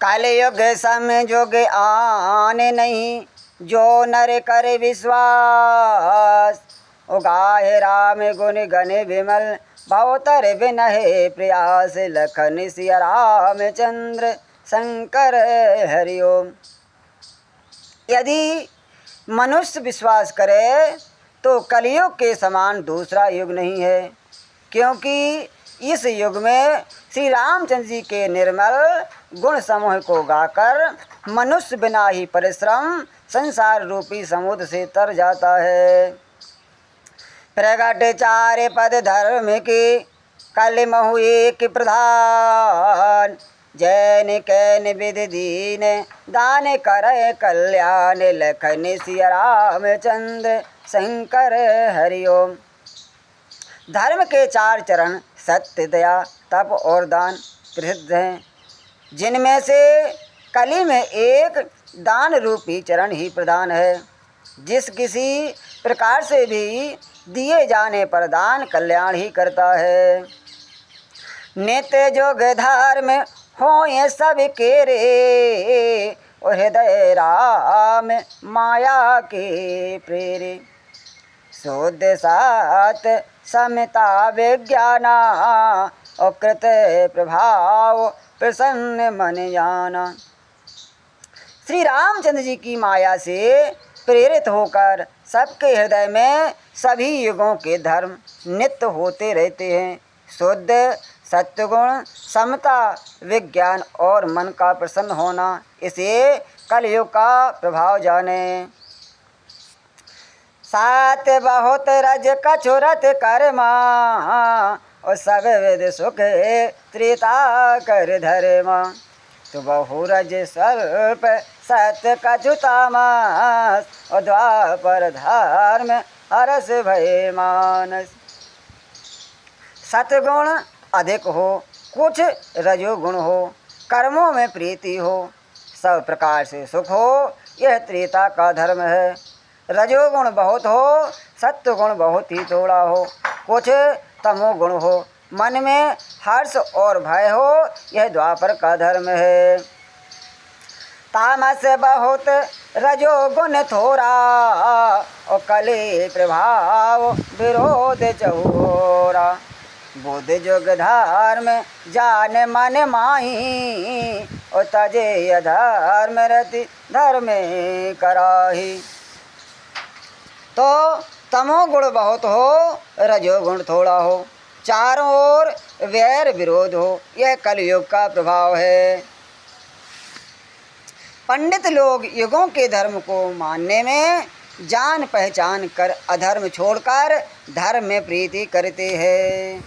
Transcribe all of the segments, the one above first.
कलयुग समझुग आने नहीं, जो नर करे विश्वास। उगाहे राम गुण गण विमल, भवतर बिनहे प्रयास। लखन सिया रामचंद्र शंकर हरिओम। यदि मनुष्य विश्वास करे तो कलयुग के समान दूसरा युग नहीं है, क्योंकि इस युग में श्री रामचंद्र जी के निर्मल गुण समूह को गाकर मनुष्य बिना ही परिश्रम संसार रूपी समुद्र से तर जाता है। प्रगट चार पद धर्म के, कलमहु एक प्रधान। जैन कैन विधि दीन, दान करे कल्याण। लखन सिया रामचंद्र शंकर हरिओम। धर्म के चार चरण सत्य, दया, तप और दान प्रसिद्ध हैं, जिनमें से कली में एक दान रूपी चरण ही प्रधान है। जिस किसी प्रकार से भी दिए जाने पर दान कल्याण ही करता है। नित्य जोग धर्म हो ये सब के रे, ओ हृदय राम माया के प्रेरे। शुद्ध सात समता विज्ञाना, और कृत प्रभाव प्रसन्न मन जाना। श्री रामचंद्र जी की माया से प्रेरित होकर सबके हृदय में सभी युगों के धर्म नित्य होते रहते हैं। शुद्ध सत्वगुण, समता, विज्ञान और मन का प्रसन्न होना, इसे कलयुग का प्रभाव जाने। सात बहुत रज कछुरत कर्मा, और सब विद सुख त्रिता कर धर्मा। तो बहु रज स्वल्प सत्य कछुतामस, और द्वापर धर्म हरस भय मानस। सतगुण अधिक हो, कुछ रजोगुण हो, कर्मों में प्रीति हो, सब प्रकार से सुख हो, यह त्रेता का धर्म है। रजोगुण बहुत हो, सत्वगुण बहुत ही थोड़ा हो, कुछ तमोगुण हो, मन में हर्ष और भय हो, यह द्वापर का धर्म है। तामस बहुत रजोगुण थोड़ा, और कली प्रभाव विरोध चौरा। बुद्ध जुग धर्म जान मन माही, और तजे अधर्म रति धर्म कराही। तो तमोगुण बहुत हो, रजोगुण थोड़ा हो, चारों ओर वैर विरोध हो, यह कलयुग का प्रभाव है। पंडित लोग युगों के धर्म को मानने में जान पहचान कर अधर्म छोड़कर धर्म में प्रीति करते हैं।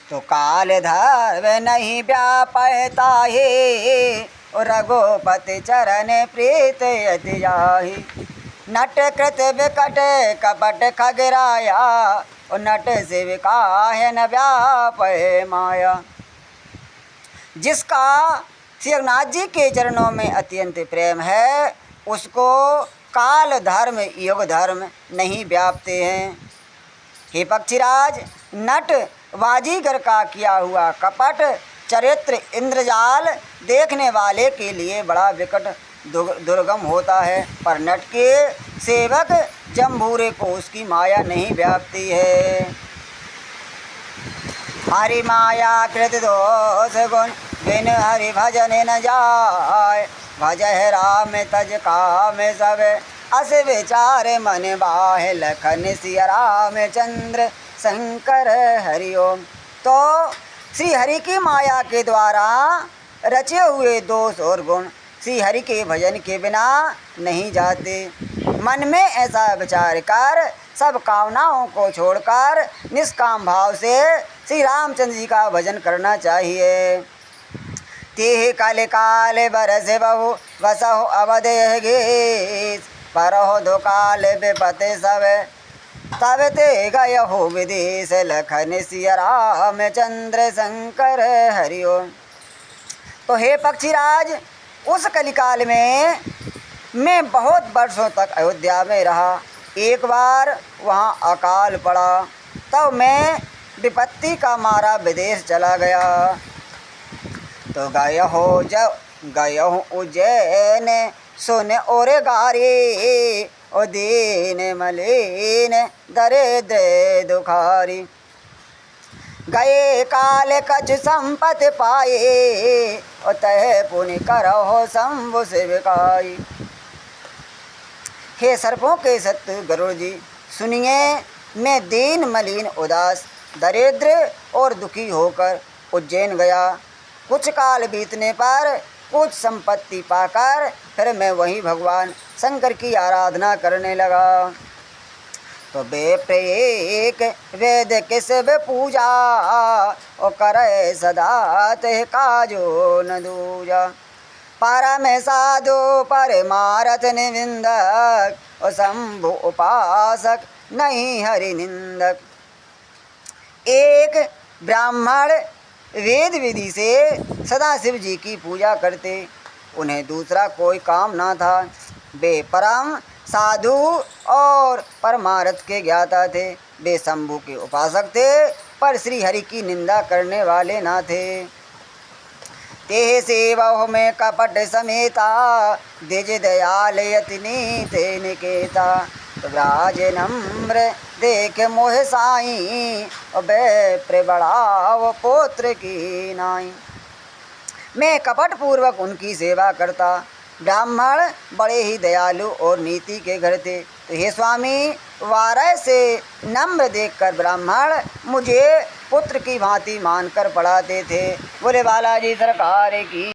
तो काल धर्म नहीं व्यापता है, और रघुपति चरण प्रीत यति जाहि। नट कृत विकट कपट खगराया, और नट से विकाह न व्याप माया। जिसका श्री रघुनाथ जी के चरणों में अत्यंत प्रेम है, उसको काल धर्म युग धर्म नहीं व्यापते हैं। हे पक्षीराज, नट बाजीगर का किया हुआ कपट चरित्र इंद्रजाल देखने वाले के लिए बड़ा विकट दुर्गम होता है, पर नट के सेवक जम्बूरे को उसकी माया नहीं व्यापती है। हरि माया कृत दोष गुण, बिन हरि भजन न जाय। भजह राम तज काम सब, अस विचार मन बाह। लखन सिया रामचंद्र शंकर हरिओम। तो श्री हरि की माया के द्वारा रचे हुए दोष और गुण श्री हरि के भजन के बिना नहीं जाते। मन में ऐसा विचार कर सब कामनाओं को छोड़कर निष्काम भाव से श्री रामचंद्र जी का भजन करना चाहिए। तेह काले काले बरस बहु बसहु अवधेह गीस, परहो दुकाल विपते सब, तब ते गयहु विदेश। लखन सिया रामचंद्र शंकर हरिओम। तो हे पक्षीराज, उस कलिकाल में मैं बहुत वर्षों तक अयोध्या में रहा। एक बार वहाँ अकाल पड़ा, तब मैं विपत्ति का मारा विदेश चला गया। तो गय हो उज्जैन सुन और गारी ओ दीन मलिन दरिद्र दुखारी। गए काल कछ संपत्ति पाए और तह पुण्य करहो शंभु सेवकाई। हे सर्पों के सत्य गरुड़ जी, सुनिए, मैं दीन मलिन उदास दरिद्र और दुखी होकर उज्जैन गया। कुछ काल बीतने पर कुछ संपत्ति पाकर फिर मैं वहीं भगवान शंकर की आराधना करने लगा। तो बेप्रयेक वेद किस बे पूजा और करे सदा ते काजो न दूजा। परम साधु परमारथ निविंदक और शंभु उपासक नहीं हरि निंदक। एक ब्राह्मण वेद विधि से सदा शिव जी की पूजा करते, उन्हें दूसरा कोई काम ना था। वे परम साधु और परमार्थ के ज्ञाता थे। वे शंभु के उपासक थे पर श्री हरि की निंदा करने वाले ना थे। ते सेवह में कपट समेता द्विज दयाल यतिनी ते निकेता। तो राज नम्र देख मोह साई बे प्रबड़ाव पुत्र की नाई। मैं कपट पूर्वक उनकी सेवा करता। ब्राह्मण बड़े ही दयालु और नीति के घर थे। तो हे स्वामी, वारय से नम्र देखकर ब्राह्मण मुझे पुत्र की भांति मानकर पढ़ाते थे। बोले बालाजी सरकार की।